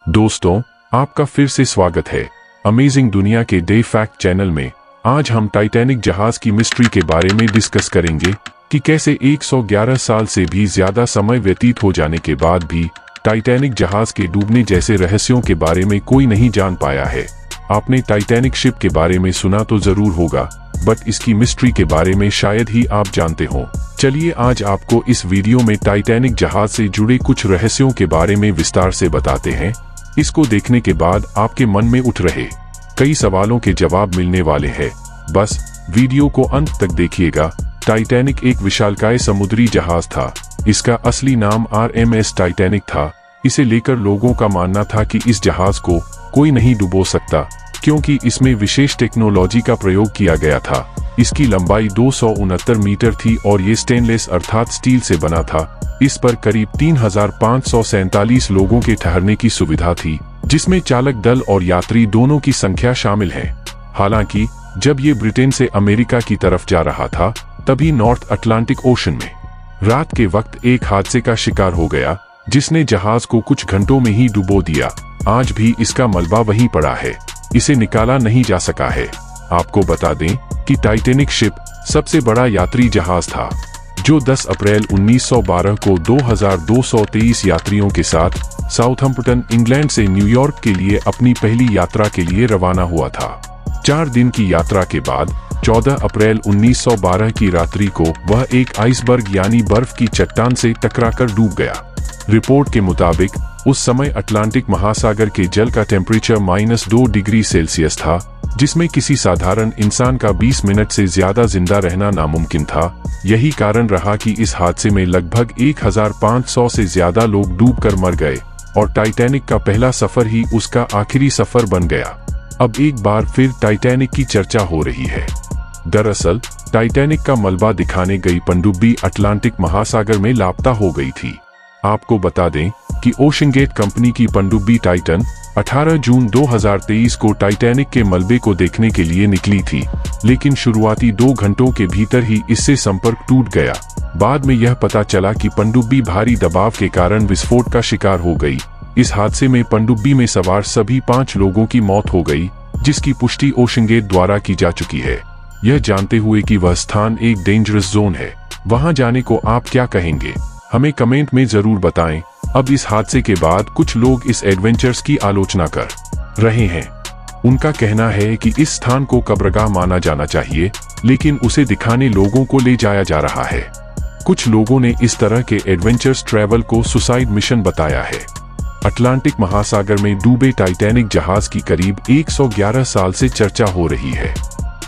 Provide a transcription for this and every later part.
दोस्तों, आपका फिर से स्वागत है अमेजिंग दुनिया के डे फैक्ट चैनल में। आज हम टाइटैनिक जहाज की मिस्ट्री के बारे में डिस्कस करेंगे कि कैसे 111 साल से भी ज्यादा समय व्यतीत हो जाने के बाद भी टाइटैनिक जहाज के डूबने जैसे रहस्यों के बारे में कोई नहीं जान पाया है। आपने टाइटैनिक शिप के बारे में सुना तो जरूर होगा, बट इसकी मिस्ट्री के बारे में शायद ही आप जानते हो। चलिए आज आपको इस वीडियो में टाइटैनिक जहाज से जुड़े कुछ रहस्यों के बारे में विस्तार से बताते हैं। इसको देखने के बाद आपके मन में उठ रहे कई सवालों के जवाब मिलने वाले हैं। बस वीडियो को अंत तक देखिएगा। टाइटैनिक एक विशालकाय समुद्री जहाज था। इसका असली नाम RMS टाइटैनिक था। इसे लेकर लोगों का मानना था कि इस जहाज को कोई नहीं डुबो सकता, क्योंकि इसमें विशेष टेक्नोलॉजी का प्रयोग किया गया था। इसकी लंबाई 269 मीटर थी और ये स्टेनलेस अर्थात स्टील से बना था। इस पर करीब 3547 लोगों के ठहरने की सुविधा थी, जिसमें चालक दल और यात्री दोनों की संख्या शामिल है। हालांकि जब ये ब्रिटेन से अमेरिका की तरफ जा रहा था, तभी नॉर्थ अटलांटिक ओशन में रात के वक्त एक हादसे का शिकार हो गया, जिसने जहाज को कुछ घंटों में ही डुबो दिया। आज भी इसका मलबा वहीं पड़ा है, इसे निकाला नहीं जा सका है। आपको बता दें कि टाइटैनिक शिप सबसे बड़ा यात्री जहाज था, जो 10 अप्रैल 1912 को 2223 यात्रियों के साथ साउथहैम्पटन, इंग्लैंड से न्यूयॉर्क के लिए अपनी पहली यात्रा के लिए रवाना हुआ था। 4 दिन की यात्रा के बाद 14 अप्रैल 1912 की रात्रि को वह एक आइसबर्ग यानी बर्फ की चट्टान से टकराकर डूब गया। रिपोर्ट के मुताबिक उस समय अटलांटिक महासागर के जल का टेम्परेचर -2 डिग्री सेल्सियस था, जिसमें किसी साधारण इंसान का 20 मिनट से ज्यादा जिंदा रहना नामुमकिन था। यही कारण रहा कि इस हादसे में लगभग 1500 से ज्यादा लोग डूबकर मर गए और टाइटैनिक का पहला सफर ही उसका आखिरी सफर बन गया। अब एक बार फिर टाइटैनिक की चर्चा हो रही है। दरअसल टाइटैनिक का मलबा दिखाने गई पनडुब्बी अटलांटिक महासागर में लापता हो गई थी। आपको बता दें कि ओशनगेट कंपनी की पनडुब्बी टाइटन 18 जून 2023 को टाइटैनिक के मलबे को देखने के लिए निकली थी, लेकिन शुरुआती 2 घंटों के भीतर ही इससे संपर्क टूट गया। बाद में यह पता चला कि पनडुब्बी भारी दबाव के कारण विस्फोट का शिकार हो गई। इस हादसे में पनडुब्बी में सवार सभी 5 लोगों की मौत हो गई, जिसकी पुष्टि ओशनगेट द्वारा की जा चुकी है। यह जानते हुए कि वह स्थान एक डेंजरस जोन है, वहां जाने को आप क्या कहेंगे, हमें कमेंट में जरूर बताएं। अब इस हादसे के बाद कुछ लोग इस एडवेंचर्स की आलोचना कर रहे हैं। उनका कहना है कि इस स्थान को कब्रगाह माना जाना चाहिए, लेकिन उसे दिखाने लोगों को ले जाया जा रहा है। कुछ लोगों ने इस तरह के एडवेंचर्स ट्रैवल को सुसाइड मिशन बताया है। अटलांटिक महासागर में डूबे टाइटैनिक जहाज की करीब 111 साल से चर्चा हो रही है।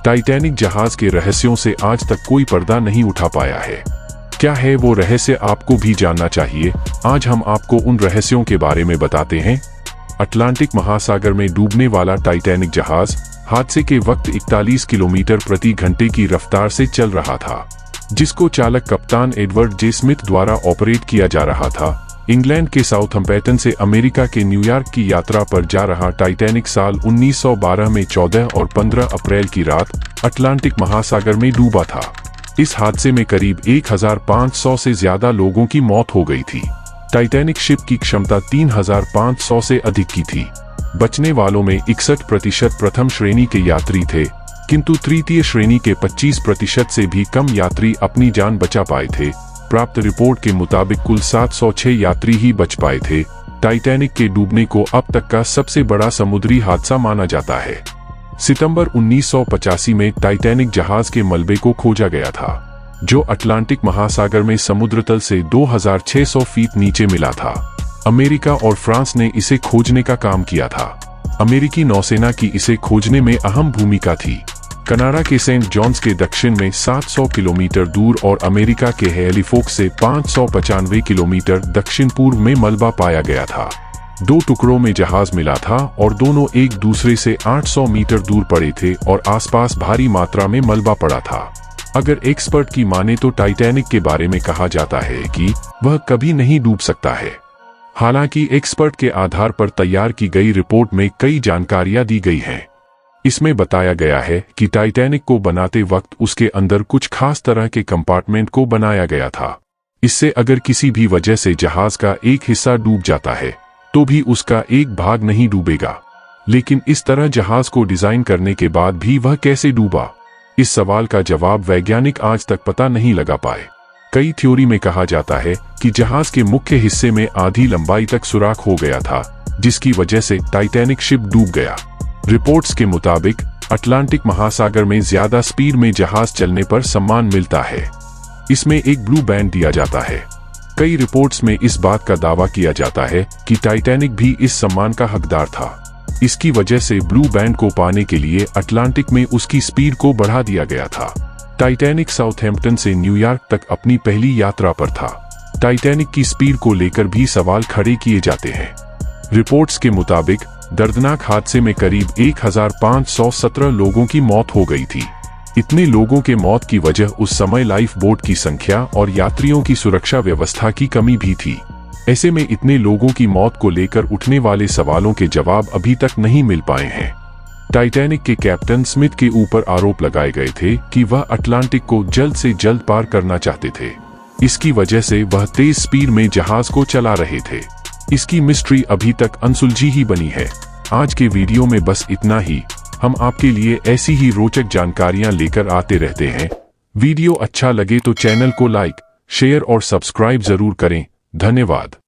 टाइटैनिक जहाज के रहस्यों से आज तक कोई पर्दा नहीं उठा पाया है। क्या है वो रहस्य, आपको भी जानना चाहिए। आज हम आपको उन रहस्यों के बारे में बताते हैं। अटलांटिक महासागर में डूबने वाला टाइटैनिक जहाज हादसे के वक्त 41 किलोमीटर प्रति घंटे की रफ्तार से चल रहा था, जिसको चालक कप्तान एडवर्ड जे स्मिथ द्वारा ऑपरेट किया जा रहा था। इंग्लैंड के साउथहैम्पटन से अमेरिका के न्यूयॉर्क की यात्रा पर जा रहा टाइटैनिक साल 1912 में 14 और 15 अप्रैल की रात अटलांटिक महासागर में डूबा था। इस हादसे में करीब 1500 से ज्यादा लोगों की मौत हो गई थी। टाइटैनिक शिप की क्षमता 3500 से अधिक की थी। बचने वालों में 61% प्रथम श्रेणी के यात्री थे, किंतु तृतीय श्रेणी के 25% से भी कम यात्री अपनी जान बचा पाए थे। प्राप्त रिपोर्ट के मुताबिक कुल 706 यात्री ही बच पाए थे। टाइटैनिक के डूबने को अब तक का सबसे बड़ा समुद्री हादसा माना जाता है। सितंबर 1985 में टाइटैनिक जहाज के मलबे को खोजा गया था, जो अटलांटिक महासागर में समुद्र तल से 2600 फीट नीचे मिला था। अमेरिका और फ्रांस ने इसे खोजने का काम किया था। अमेरिकी नौसेना की इसे खोजने में अहम भूमिका थी। कनाडा के सेंट जॉन्स के दक्षिण में 700 किलोमीटर दूर और अमेरिका के हैलिफैक्स से 595 किलोमीटर दक्षिण पूर्व में मलबा पाया गया था। 2 टुकड़ों में जहाज मिला था और दोनों एक दूसरे से 800 मीटर दूर पड़े थे और आसपास भारी मात्रा में मलबा पड़ा था। अगर एक्सपर्ट की माने तो टाइटैनिक के बारे में कहा जाता है कि वह कभी नहीं डूब सकता है। हालांकि एक्सपर्ट के आधार पर तैयार की गई रिपोर्ट में कई जानकारियां दी गई हैं। इसमें बताया गया है कि टाइटैनिक को बनाते वक्त उसके अंदर कुछ खास तरह के कंपार्टमेंट को बनाया गया था। इससे अगर किसी भी वजह से जहाज का एक हिस्सा डूब जाता है तो भी उसका एक भाग नहीं डूबेगा। लेकिन इस तरह जहाज को डिजाइन करने के बाद भी वह कैसे डूबा? इस सवाल का जवाब वैज्ञानिक आज तक पता नहीं लगा पाए। कई थ्योरी में कहा जाता है कि जहाज के मुख्य हिस्से में आधी लंबाई तक सुराख हो गया था, जिसकी वजह से टाइटैनिक शिप डूब गया। रिपोर्ट्स के मुताबिक अटलांटिक महासागर में ज्यादा स्पीड में जहाज चलने पर सम्मान मिलता है। इसमें एक ब्लू बैंड दिया जाता है। कई रिपोर्ट्स में इस बात का दावा किया जाता है कि टाइटैनिक भी इस सम्मान का हकदार था। इसकी वजह से ब्लू बैंड को पाने के लिए अटलांटिक में उसकी स्पीड को बढ़ा दिया गया था। टाइटैनिक साउथहैम्पटन से न्यूयॉर्क तक अपनी पहली यात्रा पर था। टाइटैनिक की स्पीड को लेकर भी सवाल खड़े किए जाते हैं। रिपोर्ट्स के मुताबिक दर्दनाक हादसे में करीब 1517 लोगों की मौत हो गई थी। इतने लोगों के मौत की वजह उस समय लाइफ बोट की संख्या और यात्रियों की सुरक्षा व्यवस्था की कमी भी थी। ऐसे में इतने लोगों की मौत को लेकर उठने वाले सवालों के जवाब अभी तक नहीं मिल पाए हैं। टाइटैनिक के कैप्टन स्मिथ के ऊपर आरोप लगाए गए थे कि वह अटलांटिक को जल्द से जल्द पार करना चाहते थे। इसकी वजह से वह तेज स्पीड में जहाज को चला रहे थे। इसकी मिस्ट्री अभी तक अनसुलझी ही बनी है। आज के वीडियो में बस इतना ही। हम आपके लिए ऐसी ही रोचक जानकारियां लेकर आते रहते हैं। वीडियो अच्छा लगे तो चैनल को लाइक, शेयर और सब्सक्राइब जरूर करें। धन्यवाद।